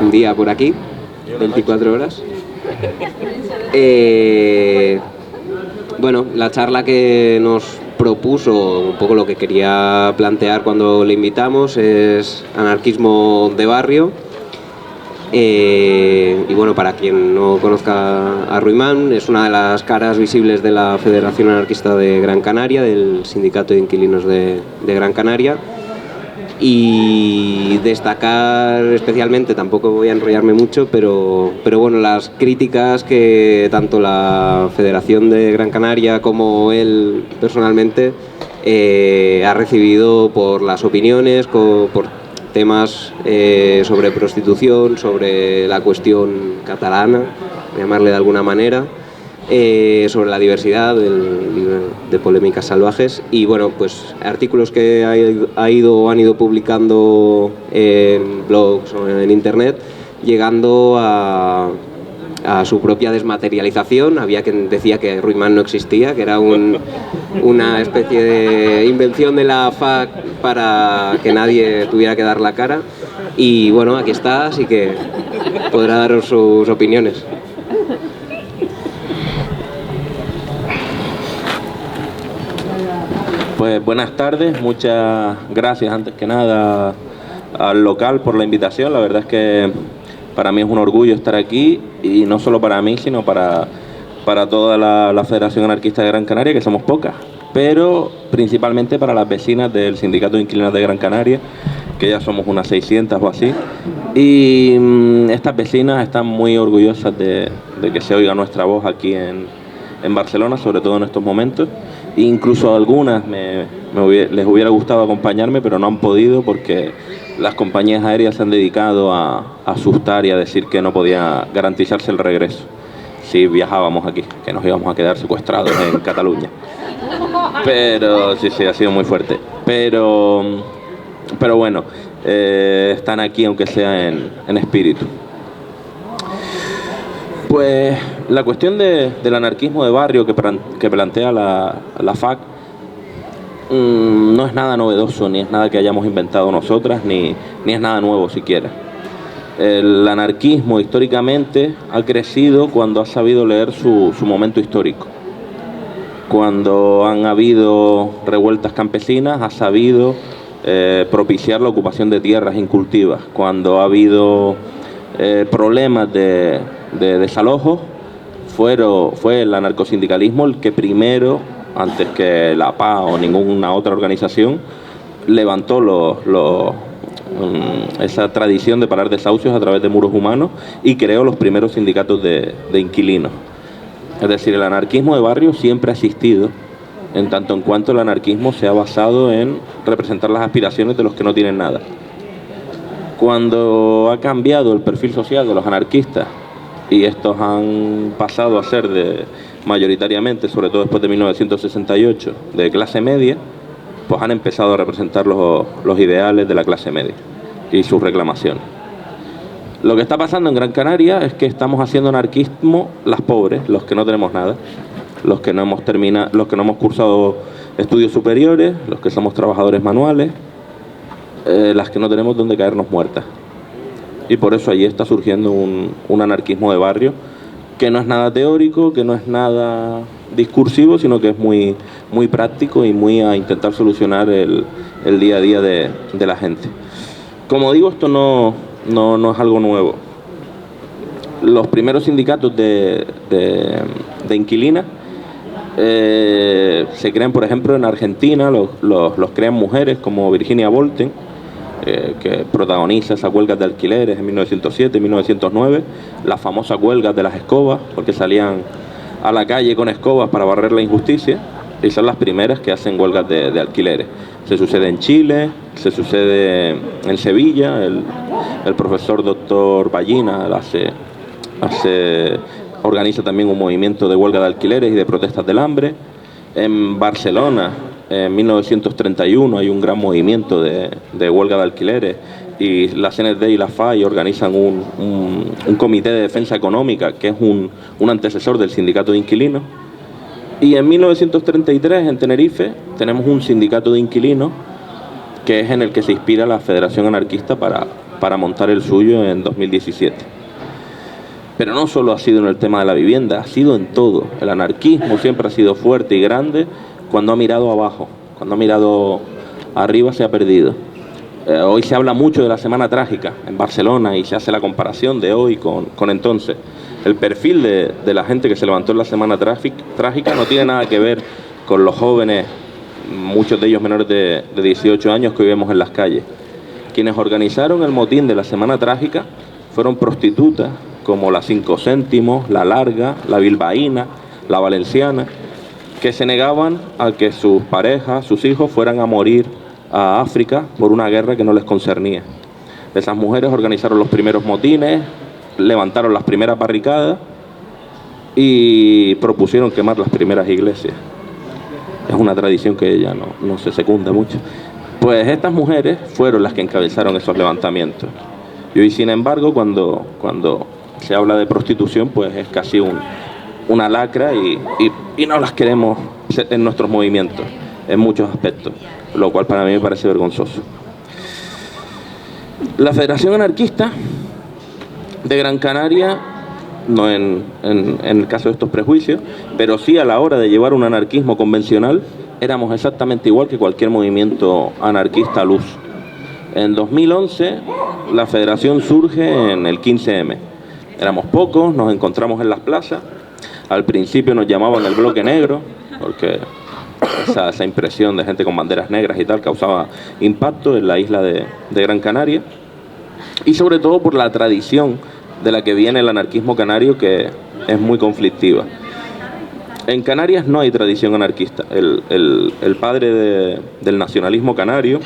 un día por aquí, 24 horas. Bueno, la charla que nos propuso, un poco lo que quería plantear cuando le invitamos, es anarquismo de barrio. Y bueno, para quien no conozca a Ruimán, es una de las caras visibles de la Federación Anarquista de Gran Canaria, del Sindicato de Inquilinos de Gran Canaria. Y destacar especialmente, tampoco voy a enrollarme mucho, pero bueno, las críticas que tanto la Federación de Gran Canaria como él personalmente ha recibido por las opiniones, por temas sobre prostitución, sobre la cuestión catalana, llamarle de alguna manera, sobre la diversidad de Polémicas Salvajes, y bueno, pues artículos que han ido publicando en blogs o en internet, llegando a su propia desmaterialización. Había quien decía que Ruimán no existía, que era una especie de invención de la FAC para que nadie tuviera que dar la cara. Y bueno, aquí está, así que podrá daros sus opiniones. Pues buenas tardes, muchas gracias antes que nada al local por la invitación. La verdad es que para mí es un orgullo estar aquí, y no solo para mí, sino para toda la Federación Anarquista de Gran Canaria, que somos pocas, pero principalmente para las vecinas del Sindicato de Inquilinos de Gran Canaria, que ya somos unas 600 o así, y estas vecinas están muy orgullosas de que se oiga nuestra voz aquí en Barcelona, sobre todo en estos momentos. Incluso a algunas les hubiera gustado acompañarme, pero no han podido porque las compañías aéreas se han dedicado a asustar y a decir que no podía garantizarse el regreso si viajábamos aquí, que nos íbamos a quedar secuestrados en Cataluña. Pero sí, ha sido muy fuerte. Pero bueno, están aquí aunque sea en espíritu. Pues la cuestión del anarquismo de barrio que plantea la FAC no es nada novedoso, ni es nada que hayamos inventado nosotras, ni es nada nuevo siquiera. El anarquismo históricamente ha crecido cuando ha sabido leer su momento histórico. Cuando han habido revueltas campesinas, ha sabido propiciar la ocupación de tierras incultivas. Cuando ha habido problemas de desalojos, fue el anarcosindicalismo el que primero, antes que la PA o ninguna otra organización, levantó esa tradición de parar desahucios a través de muros humanos y creó los primeros sindicatos de inquilinos. Es decir, el anarquismo de barrio siempre ha existido, en tanto en cuanto el anarquismo se ha basado en representar las aspiraciones de los que no tienen nada. Cuando ha cambiado el perfil social de los anarquistas, y estos han pasado a ser mayoritariamente, sobre todo después de 1968, de clase media, pues han empezado a representar los ideales de la clase media y sus reclamaciones. Lo que está pasando en Gran Canaria es que estamos haciendo anarquismo las pobres, los que no tenemos nada, los que no hemos cursado estudios superiores, los que somos trabajadores manuales, las que no tenemos donde caernos muertas. Y por eso allí está surgiendo un anarquismo de barrio que no es nada teórico, que no es nada discursivo, sino que es muy, muy práctico y muy a intentar solucionar el día a día de la gente. Como digo, esto no es algo nuevo. Los primeros sindicatos de inquilinas se crean, por ejemplo, en Argentina, los crean mujeres como Virginia Volten, que protagoniza esas huelgas de alquileres en 1907 y 1909, las famosas huelgas de las escobas, porque salían a la calle con escobas para barrer la injusticia, y son las primeras que hacen huelgas de alquileres. Se sucede en Chile, se sucede en Sevilla, el profesor doctor Ballina organiza también un movimiento de huelga de alquileres y de protestas del hambre. En Barcelona, en 1931, hay un gran movimiento de huelga de alquileres, y la CNT y la FAI organizan un comité de defensa económica, que es un antecesor del sindicato de inquilinos. Y en 1933, en Tenerife, tenemos un sindicato de inquilinos, que es en el que se inspira la Federación Anarquista para para montar el suyo en 2017. Pero no solo ha sido en el tema de la vivienda, ha sido en todo. El anarquismo siempre ha sido fuerte y grande cuando ha mirado abajo. Cuando ha mirado arriba se ha perdido. Hoy se habla mucho de la Semana Trágica en Barcelona y se hace la comparación de hoy con entonces. El perfil de la gente que se levantó en la Semana Trágica no tiene nada que ver con los jóvenes, muchos de ellos menores de 18 años que hoy vemos en las calles. Quienes organizaron el motín de la Semana Trágica fueron prostitutas como la 5 Céntimos, la Larga, la Bilbaína, la Valenciana, que se negaban a que sus parejas, sus hijos fueran a morir a África por una guerra que no les concernía. Esas mujeres organizaron los primeros motines, levantaron las primeras barricadas y propusieron quemar las primeras iglesias. Es una tradición que ya no se secunda mucho. Pues estas mujeres fueron las que encabezaron esos levantamientos. Y hoy, sin embargo, cuando se habla de prostitución, pues es casi una lacra y no las queremos en nuestros movimientos, en muchos aspectos, lo cual para mí me parece vergonzoso. La Federación Anarquista de Gran Canaria, no en el caso de estos prejuicios, pero sí a la hora de llevar un anarquismo convencional, éramos exactamente igual que cualquier movimiento anarquista al uso. En 2011 la federación surge en el 15M. Éramos pocos, nos encontramos en las plazas. Al principio nos llamaban el bloque negro, porque esa impresión de gente con banderas negras y tal causaba impacto en la isla de Gran Canaria. Y sobre todo por la tradición de la que viene el anarquismo canario, que es muy conflictiva. En Canarias no hay tradición anarquista. El padre del nacionalismo canario,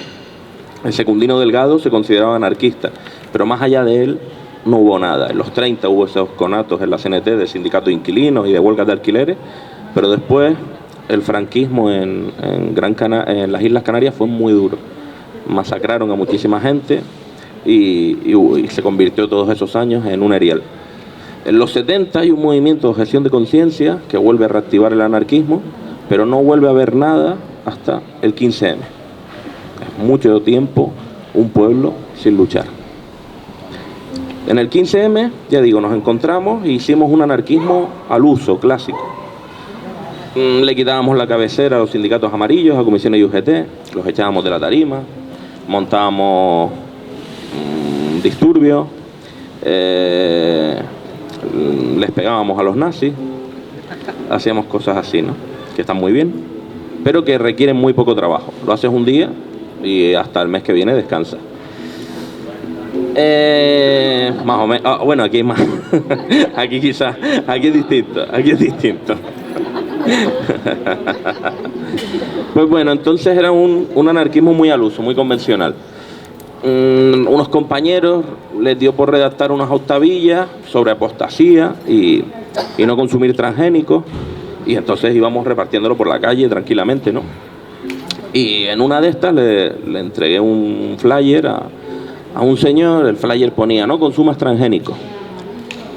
el Secundino Delgado, se consideraba anarquista, pero más allá de él no hubo nada. En los 30 hubo esos conatos en la CNT de sindicatos de inquilinos y de huelgas de alquileres, pero después el franquismo en las Islas Canarias fue muy duro. Masacraron a muchísima gente y se convirtió todos esos años en un erial. En los 70 hay un movimiento de objeción de conciencia que vuelve a reactivar el anarquismo, pero no vuelve a haber nada hasta el 15M. Es mucho tiempo un pueblo sin luchar. En el 15M, ya digo, nos encontramos e hicimos un anarquismo al uso, clásico. Le quitábamos la cabecera a los sindicatos amarillos, a comisiones y UGT, los echábamos de la tarima, montábamos disturbios, les pegábamos a los nazis, hacíamos cosas así, ¿no? Que están muy bien, pero que requieren muy poco trabajo. Lo haces un día y hasta el mes que viene descansa. Más o menos. Bueno, aquí hay más. Aquí quizás, aquí es distinto. Pues bueno, entonces era un anarquismo muy al uso, muy convencional. Unos compañeros les dio por redactar unas octavillas sobre apostasía y no consumir transgénicos, y entonces íbamos repartiéndolo por la calle tranquilamente, ¿no? Y en una de estas le entregué un flyer a un señor. El flyer ponía: no consumas transgénicos.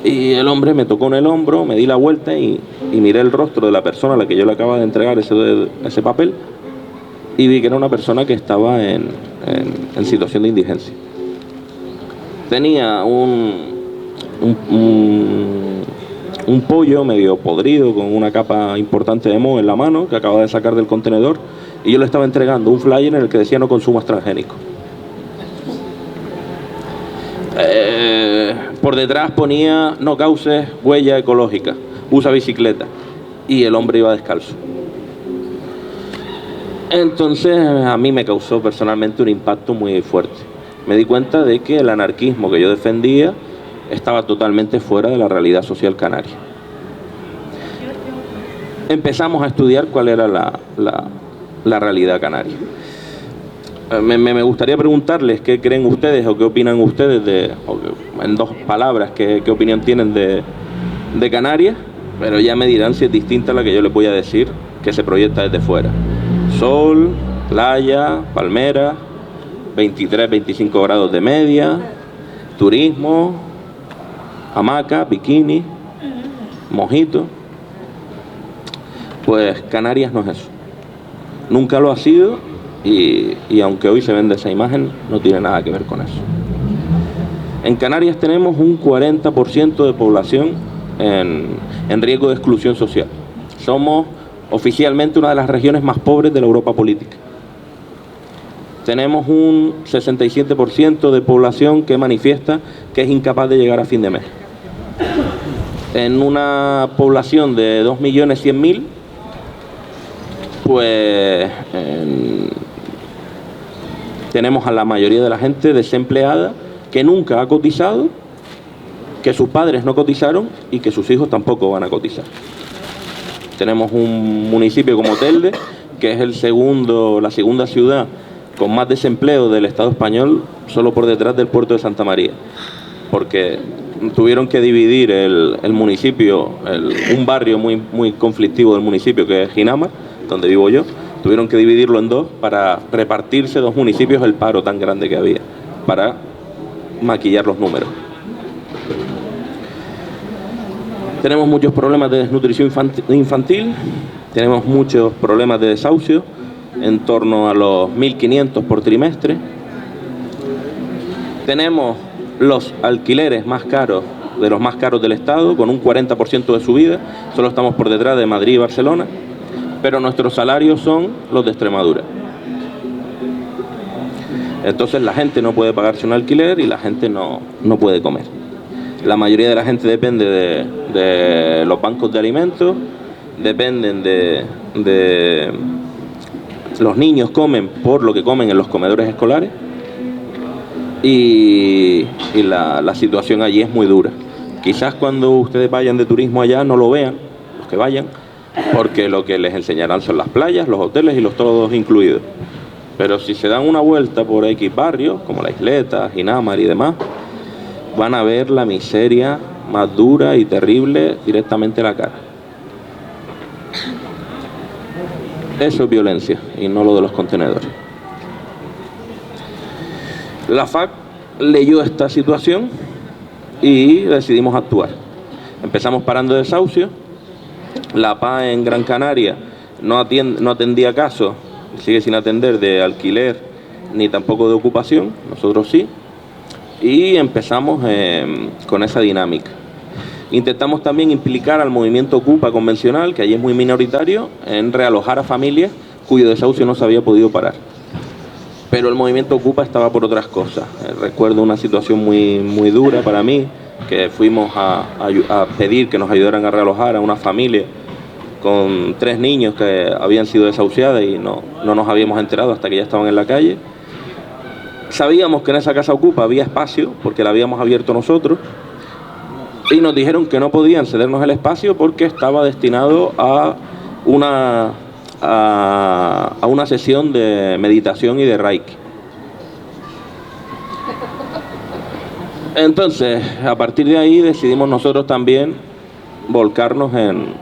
Y el hombre me tocó en el hombro, me di la vuelta y miré el rostro de la persona a la que yo le acababa de entregar ese papel, y vi que era una persona que estaba en situación de indigencia. Tenía un pollo medio podrido con una capa importante de moho en la mano que acababa de sacar del contenedor, y yo le estaba entregando un flyer en el que decía: no consumas transgénicos. Por detrás ponía: no causes huella ecológica, usa bicicleta, y el hombre iba descalzo. Entonces a mí me causó personalmente un impacto muy fuerte. Me di cuenta de que el anarquismo que yo defendía estaba totalmente fuera de la realidad social canaria. Empezamos a estudiar cuál era la realidad canaria. Me gustaría preguntarles qué creen ustedes o qué opinan ustedes en dos palabras, qué opinión tienen de Canarias, pero ya me dirán si es distinta a la que yo les voy a decir, que se proyecta desde fuera. Sol, playa, palmera, 23, 25 grados de media, turismo, hamaca, bikini, mojito. Pues Canarias no es eso. Nunca lo ha sido, y aunque hoy se vende esa imagen, no tiene nada que ver con eso. En Canarias tenemos un 40% de población en riesgo de exclusión social. Somos oficialmente una de las regiones más pobres de la Europa política. Tenemos un 67% de población que manifiesta que es incapaz de llegar a fin de mes. En una población de 2.100.000, pues tenemos a la mayoría de la gente desempleada que nunca ha cotizado, que sus padres no cotizaron y que sus hijos tampoco van a cotizar. Tenemos un municipio como Telde, que es la segunda ciudad con más desempleo del Estado español, solo por detrás del puerto de Santa María, porque tuvieron que dividir el municipio, un barrio muy conflictivo del municipio, que es Ginamar, donde vivo yo, tuvieron que dividirlo en dos para repartirse dos municipios el paro tan grande que había, para maquillar los números. Tenemos muchos problemas de desnutrición infantil, tenemos muchos problemas de desahucio, en torno a los 1.500 por trimestre. Tenemos los alquileres más caros, de los más caros del Estado, con un 40% de subida, solo estamos por detrás de Madrid y Barcelona, pero nuestros salarios son los de Extremadura. Entonces la gente no puede pagarse un alquiler y la gente no puede comer. La mayoría de la gente depende de los bancos de alimentos, dependen de los niños comen por lo que comen en los comedores escolares y la situación allí es muy dura. Quizás cuando ustedes vayan de turismo allá no lo vean, los que vayan, porque lo que les enseñarán son las playas, los hoteles y los todos incluidos. Pero si se dan una vuelta por X barrios, como La Isleta, Ginamar y demás, van a ver la miseria más dura y terrible directamente en la cara. Eso es violencia y no lo de los contenedores. La FAC leyó esta situación y decidimos actuar. Empezamos parando desahucios. La PA en Gran Canaria no atendía casos, sigue sin atender de alquiler ni tampoco de ocupación, nosotros sí, y empezamos con esa dinámica. Intentamos también implicar al movimiento Ocupa convencional, que allí es muy minoritario, en realojar a familias cuyo desahucio no se había podido parar. Pero el movimiento Ocupa estaba por otras cosas. Recuerdo una situación muy dura para mí, que fuimos a pedir que nos ayudaran a realojar a una familia con 3 niños que habían sido desahuciadas y no nos habíamos enterado hasta que ya estaban en la calle. Sabíamos que en esa casa Ocupa había espacio, porque la habíamos abierto nosotros, y nos dijeron que no podían cedernos el espacio porque estaba destinado a una sesión de meditación y de Reiki. Entonces, a partir de ahí decidimos nosotros también volcarnos en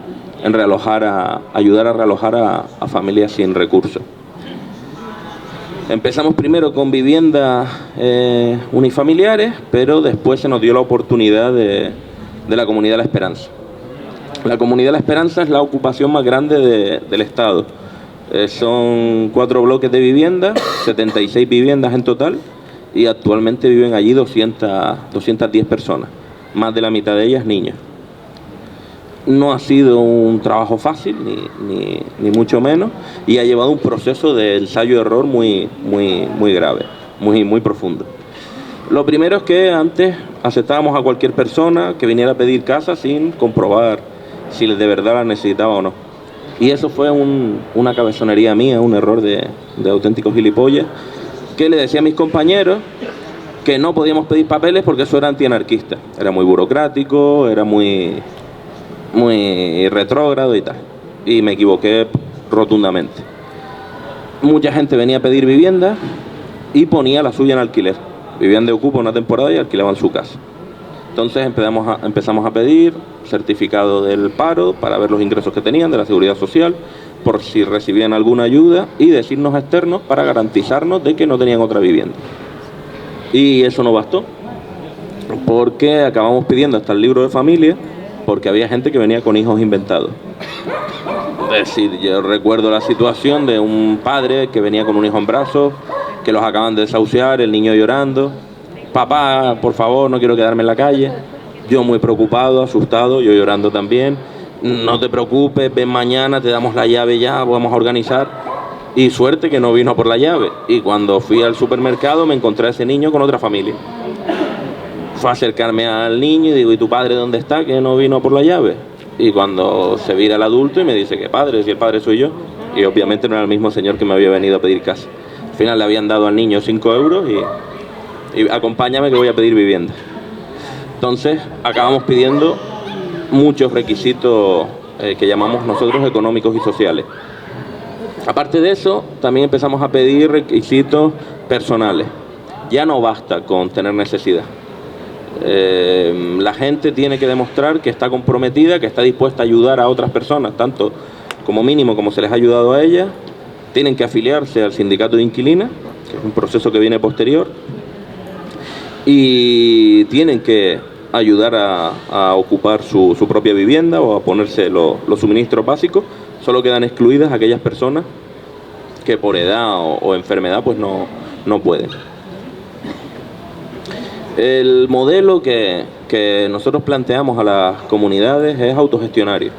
ayudar a realojar a familias sin recursos. Empezamos primero con viviendas unifamiliares, pero después se nos dio la oportunidad de la Comunidad La Esperanza. La Comunidad La Esperanza es la ocupación más grande del Estado. Son 4 bloques de viviendas, 76 viviendas en total, y actualmente viven allí 210 personas, más de la mitad de ellas niños. No ha sido un trabajo fácil, ni mucho menos, y ha llevado un proceso de ensayo-error muy grave, muy profundo. Lo primero es que antes aceptábamos a cualquier persona que viniera a pedir casa sin comprobar si de verdad la necesitaba o no. Y eso fue una cabezonería mía, un error de auténticos gilipollas, que le decía a mis compañeros que no podíamos pedir papeles porque eso era antianarquista. Era muy burocrático, era muy retrógrado y tal. Y me equivoqué rotundamente. Mucha gente venía a pedir vivienda y ponía la suya en alquiler. Vivían de ocupa una temporada y alquilaban su casa. Entonces empezamos a pedir certificado del paro para ver los ingresos que tenían de la Seguridad Social, por si recibían alguna ayuda, y de signos externos para garantizarnos de que no tenían otra vivienda. Y eso no bastó, porque acabamos pidiendo hasta el libro de familia, porque había gente que venía con hijos inventados. Es decir, yo recuerdo la situación de un padre que venía con un hijo en brazos, que los acaban de desahuciar, el niño llorando, papá, por favor, no quiero quedarme en la calle. Yo muy preocupado, asustado, yo llorando también. No te preocupes, ven mañana, te damos la llave ya, vamos a organizar. Y suerte que no vino por la llave. Y cuando fui al supermercado me encontré a ese niño con otra familia. Fue a acercarme al niño y digo, ¿y tu padre dónde está, que no vino por la llave? Y cuando se vira el adulto y me dice, ¿qué padre? Si el padre soy yo. Y obviamente no era el mismo señor que me había venido a pedir casa. Al final le habían dado al niño 5 euros y acompáñame que voy a pedir vivienda. Entonces acabamos pidiendo muchos requisitos que llamamos nosotros económicos y sociales. Aparte de eso, también empezamos a pedir requisitos personales. Ya no basta con tener necesidad. La gente tiene que demostrar que está comprometida, que está dispuesta a ayudar a otras personas, tanto como mínimo como se les ha ayudado a ellas. Tienen que afiliarse al sindicato de inquilinas, que es un proceso que viene posterior, y tienen que ayudar a ocupar su propia vivienda o a ponerse los suministros básicos. Solo quedan excluidas aquellas personas que por edad o enfermedad pues no pueden. El modelo que nosotros planteamos a las comunidades es autogestionario.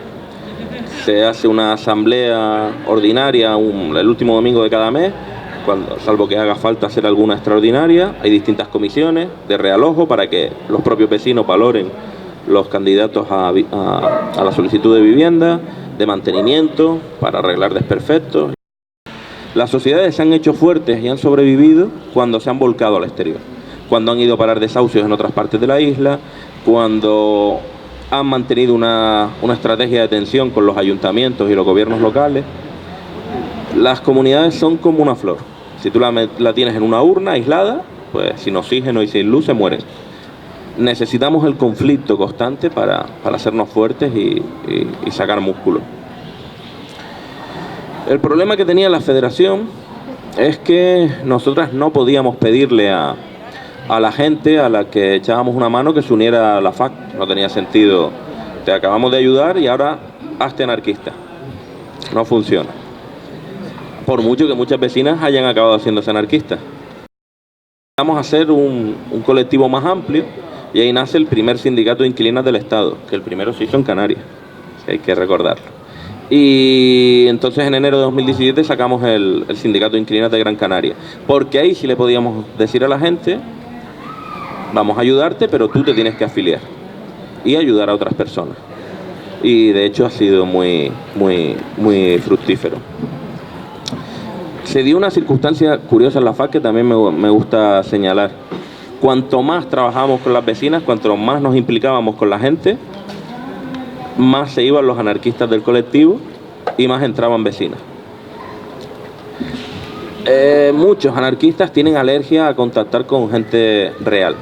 Se hace una asamblea ordinaria el último domingo de cada mes, salvo que haga falta hacer alguna extraordinaria. Hay distintas comisiones de realojo para que los propios vecinos valoren los candidatos a la solicitud de vivienda, de mantenimiento, para arreglar desperfectos. Las sociedades se han hecho fuertes y han sobrevivido cuando se han volcado al exterior, cuando han ido a parar desahucios en otras partes de la isla, cuando han mantenido una estrategia de tensión con los ayuntamientos y los gobiernos locales. Las comunidades son como una flor. Si tú la tienes en una urna aislada, pues sin oxígeno y sin luz se mueren. Necesitamos el conflicto constante para hacernos fuertes y sacar músculo. El problema que tenía la federación es que nosotras no podíamos pedirle a la gente a la que echábamos una mano que se uniera a la FAC. No tenía sentido. Te acabamos de ayudar y ahora hazte anarquista. No funciona. Por mucho que muchas vecinas hayan acabado haciéndose anarquistas. Vamos a hacer un colectivo más amplio y ahí nace el primer sindicato de inquilinas del Estado, que el primero se hizo en Canarias, hay que recordarlo. Y entonces en enero de 2017 sacamos el sindicato de inquilinas de Gran Canaria, porque ahí sí le podíamos decir a la gente, vamos a ayudarte, pero tú te tienes que afiliar y ayudar a otras personas. Y de hecho ha sido muy fructífero. Se dio una circunstancia curiosa en la FAC que también me gusta señalar. Cuanto más trabajamos con las vecinas, cuanto más nos implicábamos con la gente, más se iban los anarquistas del colectivo y más entraban vecinas. Muchos anarquistas tienen alergia a contactar con gente real,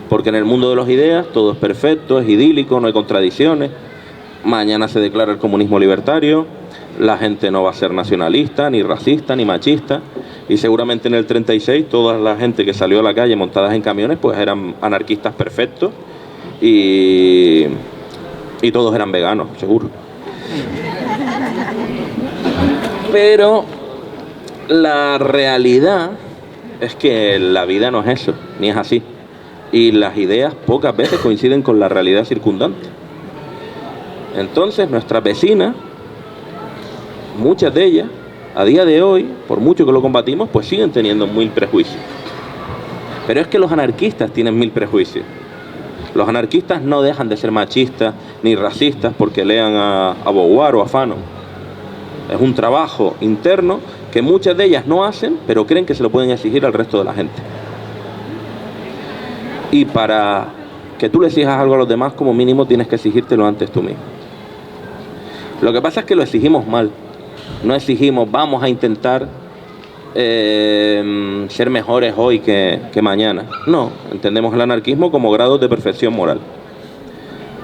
porque en el mundo de las ideas todo es perfecto, es idílico, no hay contradicciones. Mañana se declara el comunismo libertario, la gente no va a ser nacionalista, ni racista, ni machista, y seguramente en el 36 toda la gente que salió a la calle montadas en camiones pues eran anarquistas perfectos y todos eran veganos, seguro. Pero la realidad es que la vida no es eso, ni es así. Y las ideas pocas veces coinciden con la realidad circundante. Entonces nuestras vecinas, muchas de ellas, a día de hoy, por mucho que lo combatimos, pues siguen teniendo 1000 prejuicios. Pero es que los anarquistas tienen 1000 prejuicios. Los anarquistas no dejan de ser machistas ni racistas porque lean a Beauvoir o a Fanon. Es un trabajo interno que muchas de ellas no hacen, pero creen que se lo pueden exigir al resto de la gente. Y para que tú le exijas algo a los demás, como mínimo tienes que exigírtelo antes tú mismo. Lo que pasa es que lo exigimos mal. No exigimos, vamos a intentar ser mejores hoy que mañana. No, entendemos el anarquismo como grados de perfección moral.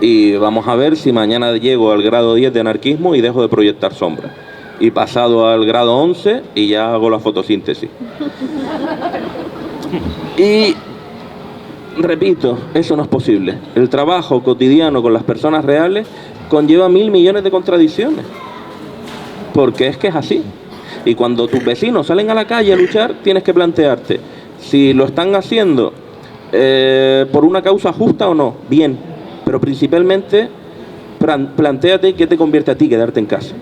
Y vamos a ver si mañana llego al grado 10 de anarquismo y dejo de proyectar sombras. Y pasado al grado 11 y ya hago la fotosíntesis. Y repito, eso no es posible. El trabajo cotidiano con las personas reales conlleva 1000 millones de contradicciones. Porque es que es así. Y cuando tus vecinos salen a la calle a luchar, tienes que plantearte si lo están haciendo ¿Por una causa justa o no? Bien, pero principalmente plantéate qué te convierte a ti quedarte en casa.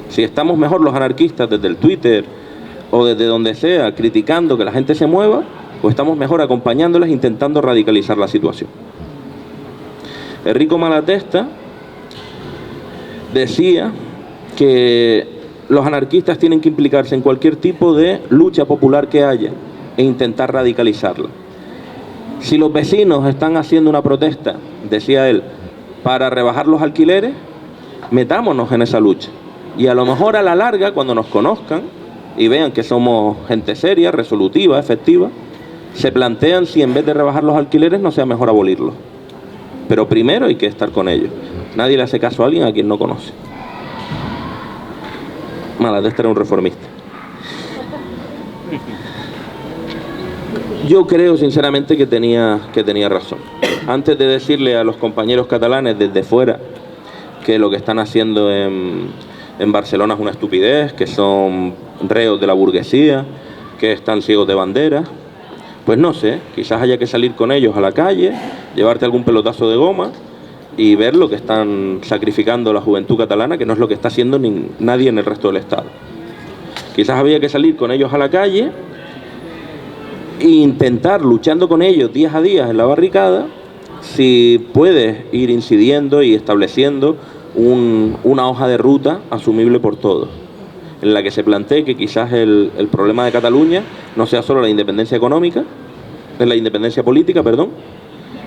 Si estamos mejor los anarquistas desde el Twitter o desde donde sea, criticando que la gente se mueva, o estamos mejor acompañándolas intentando radicalizar la situación. Enrico Malatesta decía que los anarquistas tienen que implicarse en cualquier tipo de lucha popular que haya e intentar radicalizarla. Si los vecinos están haciendo una protesta, decía él, para rebajar los alquileres, metámonos en esa lucha. Y a lo mejor a la larga, cuando nos conozcan y vean que somos gente seria, resolutiva, efectiva, se plantean si en vez de rebajar los alquileres no sea mejor abolirlos. Pero primero hay que estar con ellos. Nadie le hace caso a alguien a quien no conoce. Malatesta era un reformista. Yo creo sinceramente que tenía razón. Antes de decirle a los compañeros catalanes desde fuera que lo que están haciendo en Barcelona es una estupidez, que son reos de la burguesía, que están ciegos de bandera, pues no sé, quizás haya que salir con ellos a la calle, llevarte algún pelotazo de goma y ver lo que están sacrificando la juventud catalana, que no es lo que está haciendo nadie en el resto del Estado. Quizás había que salir con ellos a la calle e intentar, luchando con ellos días a días en la barricada, si puedes ir incidiendo y estableciendo una hoja de ruta asumible por todos, en la que se plantee que quizás el problema de Cataluña no sea solo la independencia económica, la independencia política, perdón,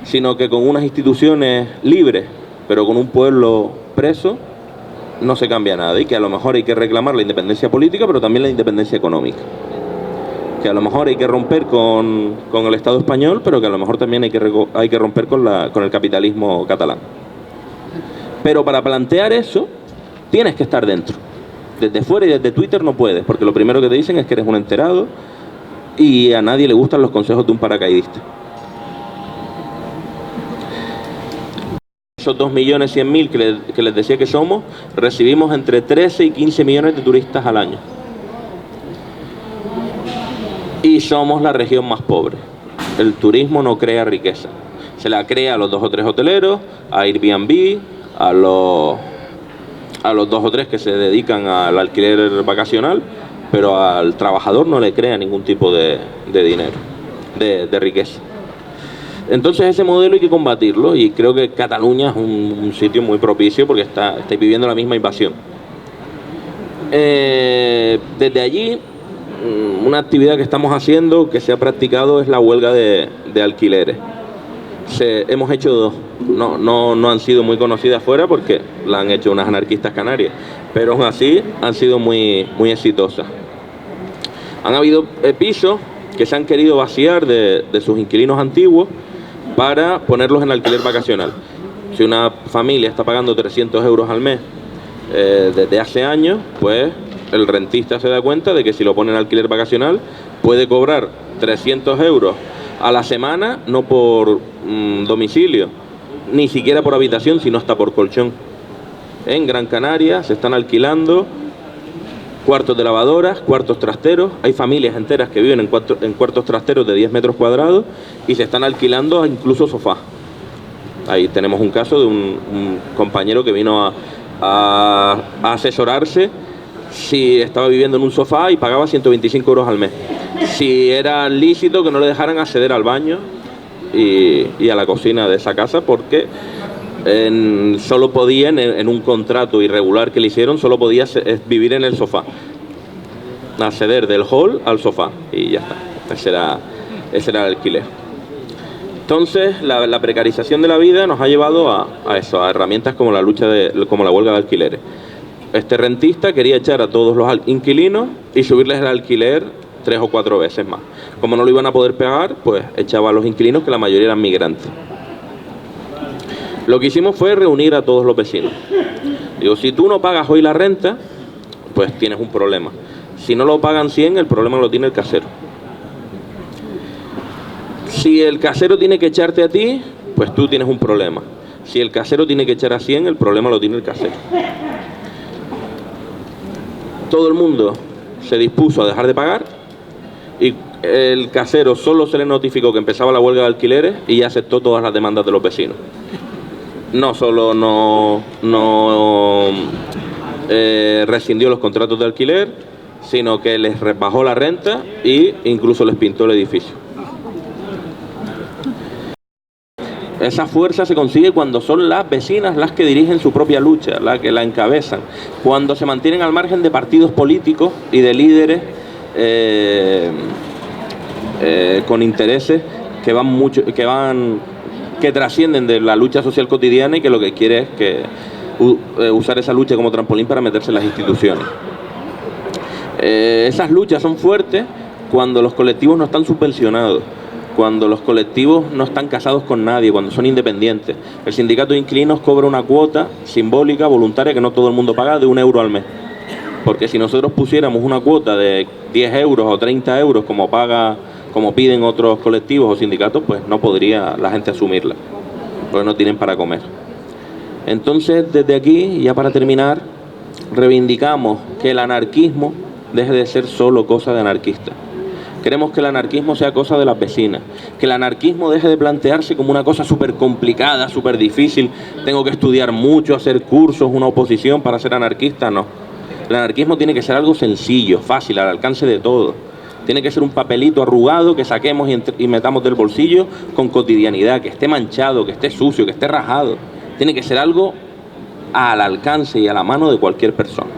sino que con unas instituciones libres, pero con un pueblo preso, no se cambia nada, y que a lo mejor hay que reclamar la independencia política, pero también la independencia económica. Que a lo mejor hay que romper con el Estado español, pero que a lo mejor también hay que romper con el capitalismo catalán. Pero para plantear eso, tienes que estar dentro. Desde fuera y desde Twitter no puedes, porque lo primero que te dicen es que eres un enterado y a nadie le gustan los consejos de un paracaidista. Esos 2.100.000 que les decía que somos, recibimos entre 13 y 15 millones de turistas al año. Y somos la región más pobre. El turismo no crea riqueza. Se la crea a los 2 o 3 hoteleros, a Airbnb, a los 2 o 3 que se dedican al alquiler vacacional, pero al trabajador no le crea ningún tipo de dinero, de riqueza. Entonces ese modelo hay que combatirlo, y creo que Cataluña es un sitio muy propicio porque estáis viviendo la misma invasión. Desde allí, una actividad que estamos haciendo, que se ha practicado, es la huelga de alquileres. Hemos hecho 2, no han sido muy conocidas fuera porque la han hecho unas anarquistas canarias, pero aún así han sido muy, muy exitosas. Han habido pisos que se han querido vaciar de sus inquilinos antiguos para ponerlos en alquiler vacacional. Si una familia está pagando 300 euros al mes desde hace años, pues el rentista se da cuenta de que si lo pone en alquiler vacacional puede cobrar 300 euros a la semana, no por domicilio, ni siquiera por habitación, sino hasta por colchón. En Gran Canaria se están alquilando cuartos de lavadoras, cuartos trasteros. Hay familias enteras que viven en cuartos trasteros de 10 metros cuadrados y se están alquilando incluso sofás. Ahí tenemos un caso de un compañero que vino a asesorarse si estaba viviendo en un sofá y pagaba 125 euros al mes. Si era lícito que no le dejaran acceder al baño y a la cocina de esa casa, porque solo podían, en un contrato irregular que le hicieron, solo podía vivir en el sofá, acceder del hall al sofá, y ya está. Ese era el alquiler. Entonces la precarización de la vida nos ha llevado a eso, a herramientas como como la huelga de alquileres. Este rentista quería echar a todos los inquilinos y subirles el alquiler 3 o 4 veces más. Como no lo iban a poder pagar, pues echaba a los inquilinos, que la mayoría eran migrantes. Lo que hicimos fue reunir a todos los vecinos. Digo, si tú no pagas hoy la renta, pues tienes un problema. Si no lo pagan 100, el problema lo tiene el casero. Si el casero tiene que echarte a ti, pues tú tienes un problema. Si el casero tiene que echar a 100, el problema lo tiene el casero. Todo el mundo se dispuso a dejar de pagar, y el casero solo se le notificó que empezaba la huelga de alquileres y ya aceptó todas las demandas de los vecinos. No solo no rescindió los contratos de alquiler, sino que les rebajó la renta e incluso les pintó el edificio. Esa fuerza se consigue cuando son las vecinas las que dirigen su propia lucha, las que la encabezan, cuando se mantienen al margen de partidos políticos y de líderes con intereses que trascienden de la lucha social cotidiana y que lo que quiere es usar esa lucha como trampolín para meterse en las instituciones. Esas luchas son fuertes cuando los colectivos no están subvencionados, cuando los colectivos no están casados con nadie, cuando son independientes. El sindicato de inquilinos cobra una cuota simbólica, voluntaria, que no todo el mundo paga, de 1 euro al mes. Porque si nosotros pusiéramos una cuota de 10 euros o 30 euros como piden otros colectivos o sindicatos, pues no podría la gente asumirla, porque no tienen para comer. Entonces, desde aquí, ya para terminar, reivindicamos que el anarquismo deje de ser solo cosa de anarquistas. Queremos que el anarquismo sea cosa de las vecinas, que el anarquismo deje de plantearse como una cosa súper complicada, súper difícil, tengo que estudiar mucho, hacer cursos, una oposición para ser anarquista, no. El anarquismo tiene que ser algo sencillo, fácil, al alcance de todos. Tiene que ser un papelito arrugado que saquemos y metamos del bolsillo con cotidianidad, que esté manchado, que esté sucio, que esté rajado. Tiene que ser algo al alcance y a la mano de cualquier persona.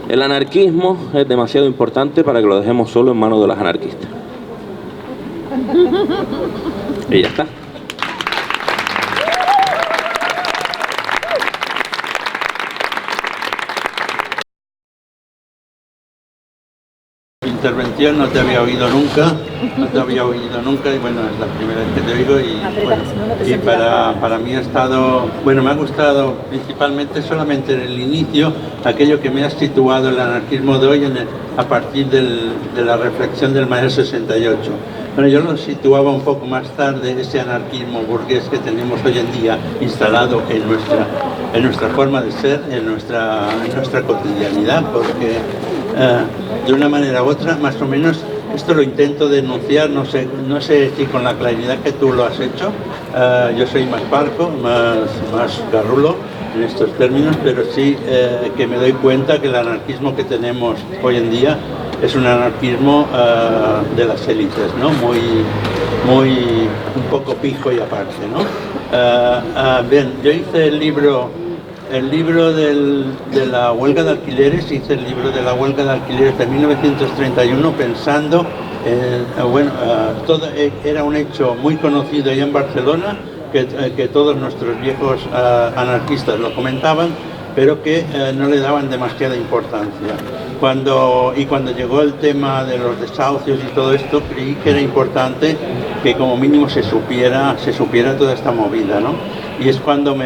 El anarquismo es demasiado importante para que lo dejemos solo en manos de los anarquistas. Y ya está. Intervención no te había oído nunca, y bueno, es la primera vez que te oigo y para mí ha estado, bueno, me ha gustado principalmente solamente en el inicio, aquello que me ha situado el anarquismo de hoy a partir de la reflexión del maestro 68. Bueno, yo lo situaba un poco más tarde, ese anarquismo burgués que tenemos hoy en día instalado en nuestra forma de ser, en nuestra cotidianidad, porque de una manera u otra, más o menos, esto lo intento denunciar, no sé si con la claridad que tú lo has hecho. Yo soy más parco, más garrulo en estos términos, pero sí que me doy cuenta que el anarquismo que tenemos hoy en día es un anarquismo de las élites, ¿no? Muy un poco pijo y aparte, ¿no? Bien, yo hice el libro de la huelga de alquileres, hice el libro de la huelga de alquileres de 1931 pensando, era un hecho muy conocido ahí en Barcelona, que todos nuestros viejos anarquistas lo comentaban, pero que no le daban demasiada importancia. Cuando llegó el tema de los desahucios y todo esto, creí que era importante que como mínimo se supiera toda esta movida, ¿no? Y es cuando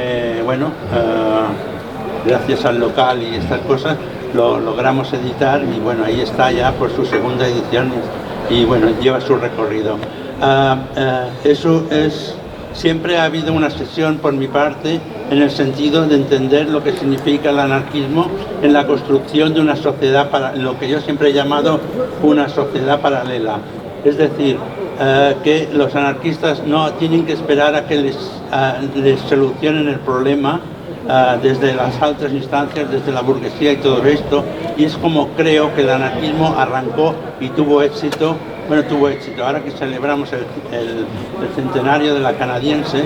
gracias al local y estas cosas, lo logramos editar y bueno, ahí está ya por su segunda edición y bueno, lleva su recorrido. Eso es, siempre ha habido una sesión por mi parte en el sentido de entender lo que significa el anarquismo en la construcción de una sociedad, lo que yo siempre he llamado una sociedad paralela. Es decir, que los anarquistas no tienen que esperar a que les solucionen el problema desde las altas instancias, desde la burguesía y todo esto, y es como creo que el anarquismo arrancó y tuvo éxito. Ahora que celebramos el centenario de la canadiense,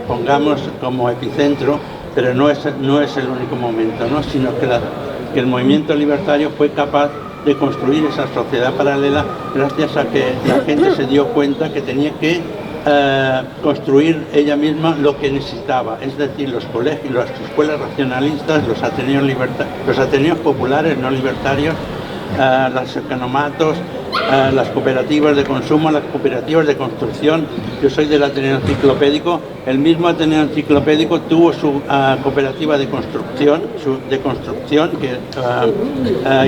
pongamos como epicentro, pero no es el único momento, ¿no? Sino que el movimiento libertario fue capaz de construir esa sociedad paralela gracias a que la gente se dio cuenta que tenía que construir ella misma lo que necesitaba, es decir, los colegios, las escuelas racionalistas, los ateneos populares no libertarios, los economatos, las cooperativas de consumo, las cooperativas de construcción. Yo soy del Ateneo Enciclopédico. El mismo Ateneo Enciclopédico tuvo su cooperativa de construcción que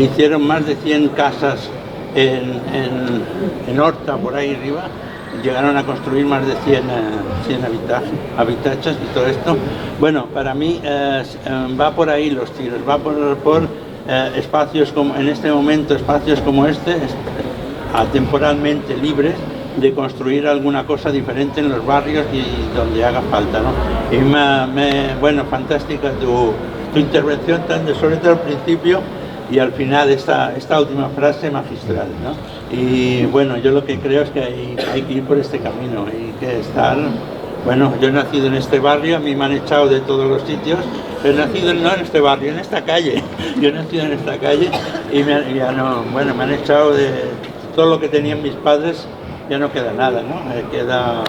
hicieron más de 100 casas en Horta, por ahí arriba. Llegaron a construir más de 100 habitaches y todo esto. Bueno, para mí va por ahí los tiros, va por espacios como, en este momento, espacios como este, atemporalmente libres de construir alguna cosa diferente en los barrios y donde haga falta, ¿no? Y bueno, fantástica tu intervención, sobre todo al principio y al final esta última frase magistral, ¿no? Y bueno, yo lo que creo es que hay que ir por este camino, hay que estar... Bueno, yo he nacido en este barrio, a mí me han echado de todos los sitios, pero he nacido no en este barrio, en esta calle. Yo he nacido en esta calle y me han echado de todo lo que tenían mis padres, ya no queda nada, ¿no? Queda...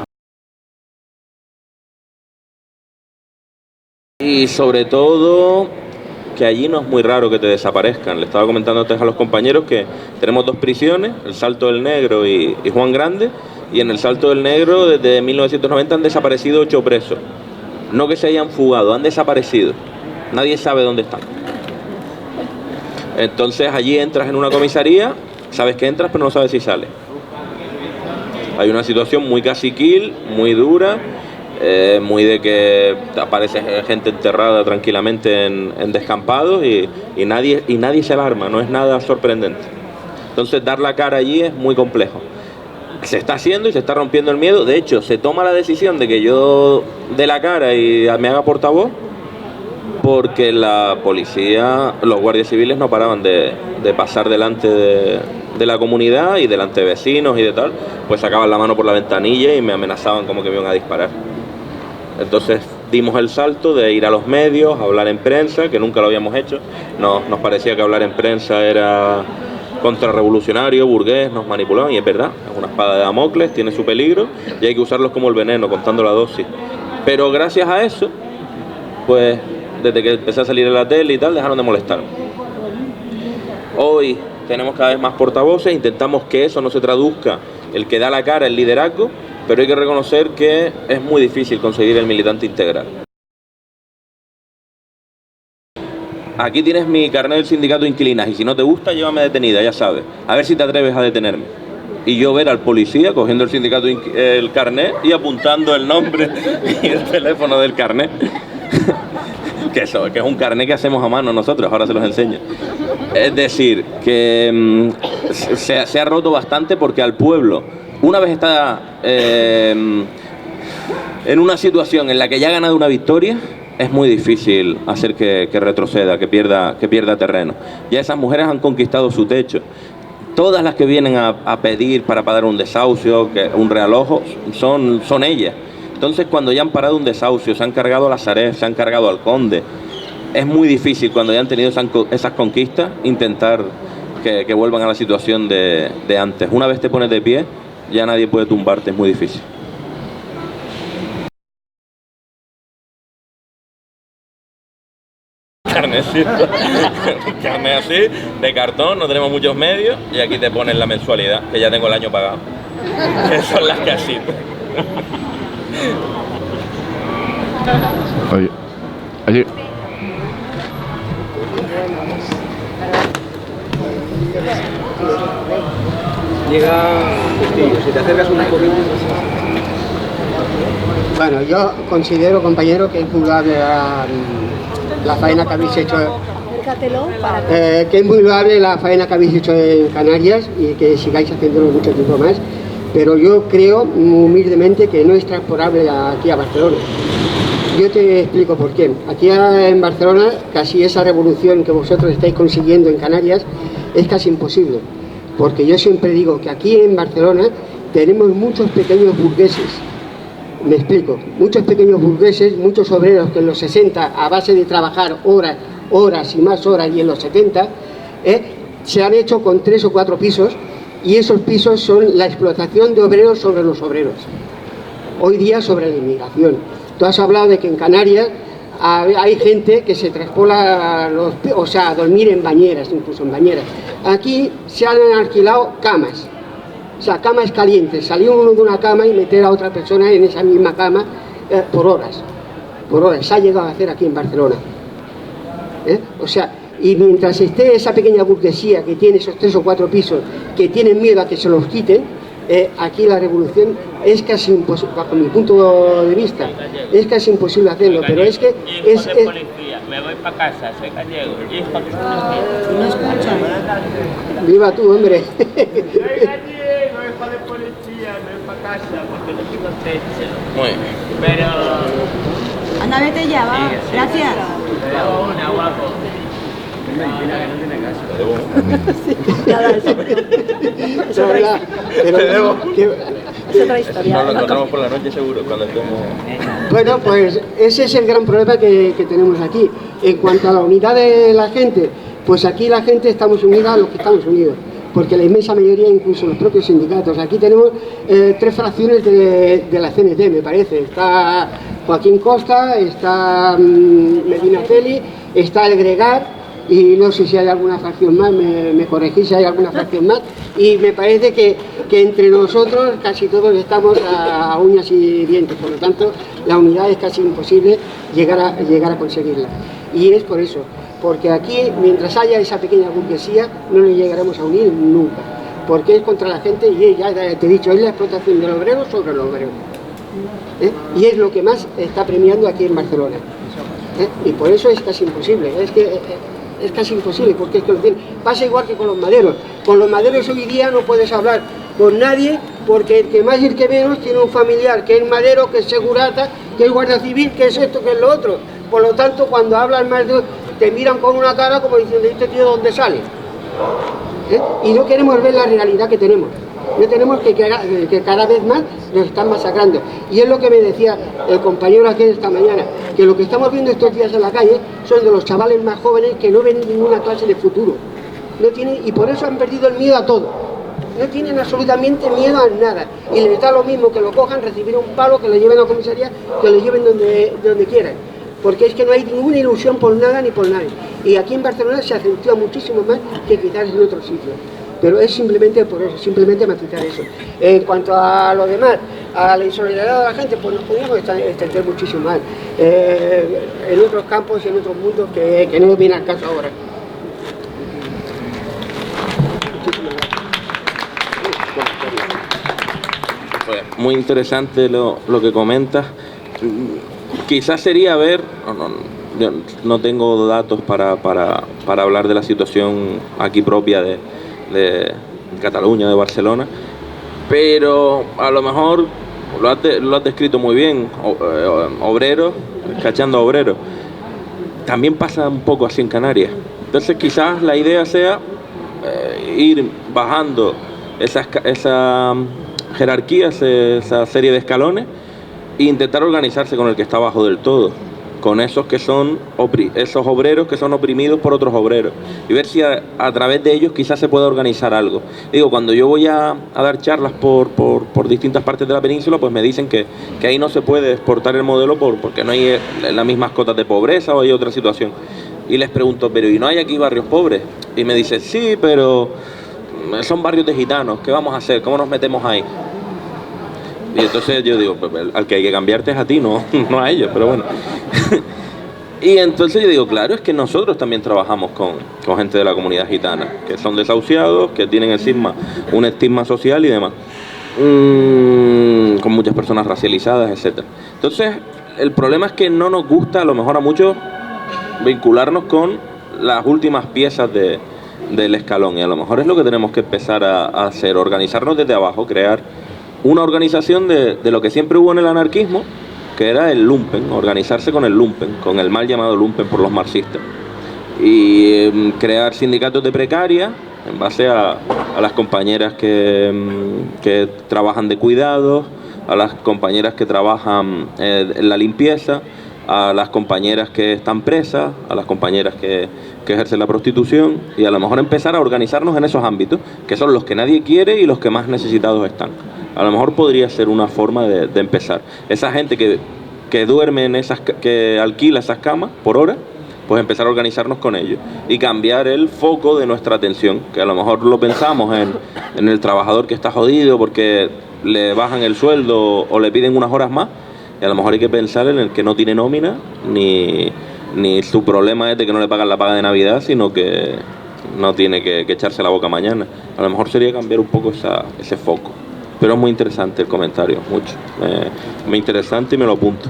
Y sobre todo, que allí no es muy raro que te desaparezcan. Le estaba comentando antes a los compañeros que tenemos 2 prisiones, el Salto del Negro y Juan Grande, y en el Salto del Negro desde 1990 han desaparecido 8 presos. No que se hayan fugado, han desaparecido. Nadie sabe dónde están. Entonces allí entras en una comisaría, sabes que entras pero no sabes si sales. Hay una situación muy caciquil, muy dura, muy de que aparece gente enterrada tranquilamente en descampados y nadie se alarma, no es nada sorprendente. Entonces dar la cara allí es muy complejo. Se está haciendo y se está rompiendo el miedo. De hecho, se toma la decisión de que yo dé la cara y me haga portavoz porque la policía, los guardias civiles no paraban de pasar delante de la comunidad y delante de vecinos y de tal, pues sacaban la mano por la ventanilla y me amenazaban como que me iban a disparar. Entonces dimos el salto de ir a los medios, hablar en prensa, que nunca lo habíamos hecho. Nos parecía que hablar en prensa era contrarrevolucionario, burgués, nos manipulaban, y es verdad, es una espada de Damocles, tiene su peligro y hay que usarlos como el veneno, contando la dosis. Pero gracias a eso, pues desde que empecé a salir en la tele y tal, dejaron de molestar. Hoy tenemos cada vez más portavoces, intentamos que eso no se traduzca, el que da la cara, el liderazgo, pero hay que reconocer que es muy difícil conseguir el militante integral. Aquí tienes mi carnet del sindicato de inquilinas y si no te gusta, llévame detenida, ya sabes. A ver si te atreves a detenerme. Y yo ver al policía cogiendo el sindicato, el carnet y apuntando el nombre y el teléfono del carnet. que es un carnet que hacemos a mano nosotros, ahora se los enseño. Es decir, que se ha roto bastante porque al pueblo, una vez está en una situación en la que ya ha ganado una victoria, es muy difícil hacer que retroceda, que pierda terreno. Ya esas mujeres han conquistado su techo. Todas las que vienen a pedir para pagar un desahucio, un realojo, son ellas. Entonces, cuando ya han parado un desahucio, se han cargado a la Sareb, se han cargado al Conde, es muy difícil cuando ya han tenido esas conquistas intentar que vuelvan a la situación de antes. Una vez te pones de pie, ya nadie puede tumbarte, es muy difícil. Carnet así, de cartón, no tenemos muchos medios y aquí te ponen la mensualidad, que ya tengo el año pagado. Que son las casitas. Oye, allí. Llega Castillo, si te acercas un poquito. Bueno, yo considero, compañero, que es muy loable la faena que habéis hecho. Que es muy loable la faena que habéis hecho en Canarias y que sigáis haciéndolo mucho tiempo más. Pero yo creo humildemente que no es transportable aquí a Barcelona. Yo te explico por qué. Aquí en Barcelona, casi esa revolución que vosotros estáis consiguiendo en Canarias es casi imposible. Porque yo siempre digo que aquí en Barcelona tenemos muchos pequeños burgueses. Me explico. Muchos pequeños burgueses, muchos obreros que en los 60, a base de trabajar horas y más horas, y en los 70, se han hecho con 3 o 4 pisos, y esos pisos son la explotación de obreros sobre los obreros. Hoy día sobre la inmigración. Tú has hablado de que en Canarias hay gente que se traspola a dormir en bañeras, incluso en bañeras. Aquí se han alquilado camas, o sea, camas calientes. Salir uno de una cama y meter a otra persona en esa misma cama por horas. Se ha llegado a hacer aquí en Barcelona. O sea, y mientras esté esa pequeña burguesía que tiene esos 3 o 4 pisos, que tienen miedo a que se los quiten, aquí la revolución es casi imposible, bajo mi punto de vista, es casi imposible hacerlo, pero es que me voy para casa, soy gallego. Y es para que No escuchan. Viva tú, hombre. soy gallego, es para de policía, me voy para casa porque no tengo techo. Muy bien. Pero... Anda, vete ya, va. Gracias. Pero una, guapo. Nada, eso. Es otra ¿Verdad? historia. Pero, Es otra historia. Nos lo encontramos por la noche seguro, cuando estemos... bueno, pues ese es el gran problema que tenemos aquí. En cuanto a la unidad de la gente, pues aquí la gente estamos unida los que estamos unidos, porque la inmensa mayoría, incluso los propios sindicatos, aquí tenemos 3 fracciones de la CNT, me parece. Está Joaquín Costa, está Medina Celi, está el Gregar, y no sé si hay alguna fracción más, me corregís si hay alguna fracción más, y me parece que entre nosotros casi todos estamos a uñas y dientes, por lo tanto la unidad es casi imposible llegar a conseguirla, y es por eso, porque aquí mientras haya esa pequeña burguesía no nos llegaremos a unir nunca, porque es contra la gente y ya te he dicho, es la explotación del obrero sobre el obrero, y es lo que más está premiando aquí en Barcelona, y por eso es casi imposible, es casi imposible, porque es que lo tiene. Pasa igual que con los maderos. Con los maderos hoy día no puedes hablar con nadie, porque el que más y el que menos tiene un familiar, que es madero, que es segurata, que es guardia civil, que es esto, que es lo otro. Por lo tanto, cuando hablan más te miran con una cara como diciendo, ¿este tío dónde sale? Y no queremos ver la realidad que tenemos. No tenemos que cada vez más nos están masacrando. Y es lo que me decía el compañero aquí esta mañana, que lo que estamos viendo estos días en la calle son de los chavales más jóvenes que no ven ninguna clase de futuro. No tienen, y por eso han perdido el miedo a todo. No tienen absolutamente miedo a nada. Y les da lo mismo que lo cojan, recibir un palo, que lo lleven a la comisaría, que lo lleven donde quieran. Porque es que no hay ninguna ilusión por nada ni por nadie. Y aquí en Barcelona se acentúa muchísimo más que quizás en otros sitios. Pero es simplemente por eso, simplemente matizar eso. En cuanto a lo demás, a la insolidaridad de la gente, pues nos podríamos extender muchísimo más. En otros campos y en otros mundos que no viene al caso ahora. Pues muy interesante lo que comentas. Quizás sería ver, yo no tengo datos para hablar de la situación aquí propia de Cataluña, de Barcelona, pero a lo mejor lo has descrito muy bien, obreros, cachando a obreros. También pasa un poco así en Canarias. Entonces quizás la idea sea ir bajando esa jerarquía, esa serie de escalones, e intentar organizarse con el que está abajo del todo, con esos que son esos obreros que son oprimidos por otros obreros, y ver si a través de ellos quizás se pueda organizar algo. Digo, cuando yo voy a dar charlas por distintas partes de la península, pues me dicen que ahí no se puede exportar el modelo porque no hay las mismas cotas de pobreza o hay otra situación. Y les pregunto, pero ¿y no hay aquí barrios pobres? Y me dicen, sí, pero son barrios de gitanos, ¿qué vamos a hacer? ¿Cómo nos metemos ahí? Y entonces yo digo, pues, al que hay que cambiarte es a ti, no a ellos, pero bueno. Y entonces yo digo, claro, es que nosotros también trabajamos con gente de la comunidad gitana, que son desahuciados, que tienen encima un estigma social y demás, con muchas personas racializadas, etc. Entonces, el problema es que no nos gusta, a lo mejor a muchos, vincularnos con las últimas piezas del escalón, y a lo mejor es lo que tenemos que empezar a hacer, organizarnos desde abajo, crear una organización de lo que siempre hubo en el anarquismo, que era el lumpen, organizarse con el lumpen, con el mal llamado lumpen por los marxistas, y crear sindicatos de precaria en base a las compañeras que trabajan de cuidados, a las compañeras que trabajan en la limpieza, a las compañeras que están presas, a las compañeras que ejercen la prostitución, y a lo mejor empezar a organizarnos en esos ámbitos, que son los que nadie quiere y los que más necesitados están. A lo mejor podría ser una forma de empezar. Esa gente que duerme que alquila esas camas por hora, pues empezar a organizarnos con ellos y cambiar el foco de nuestra atención, que a lo mejor lo pensamos en el trabajador que está jodido porque le bajan el sueldo o le piden unas horas más, y a lo mejor hay que pensar en el que no tiene nómina, ni su problema es de que no le pagan la paga de Navidad, sino que no tiene que echarse la boca mañana. A lo mejor sería cambiar un poco ese foco. Pero es muy interesante el comentario, mucho. Me interesante y me lo apunto.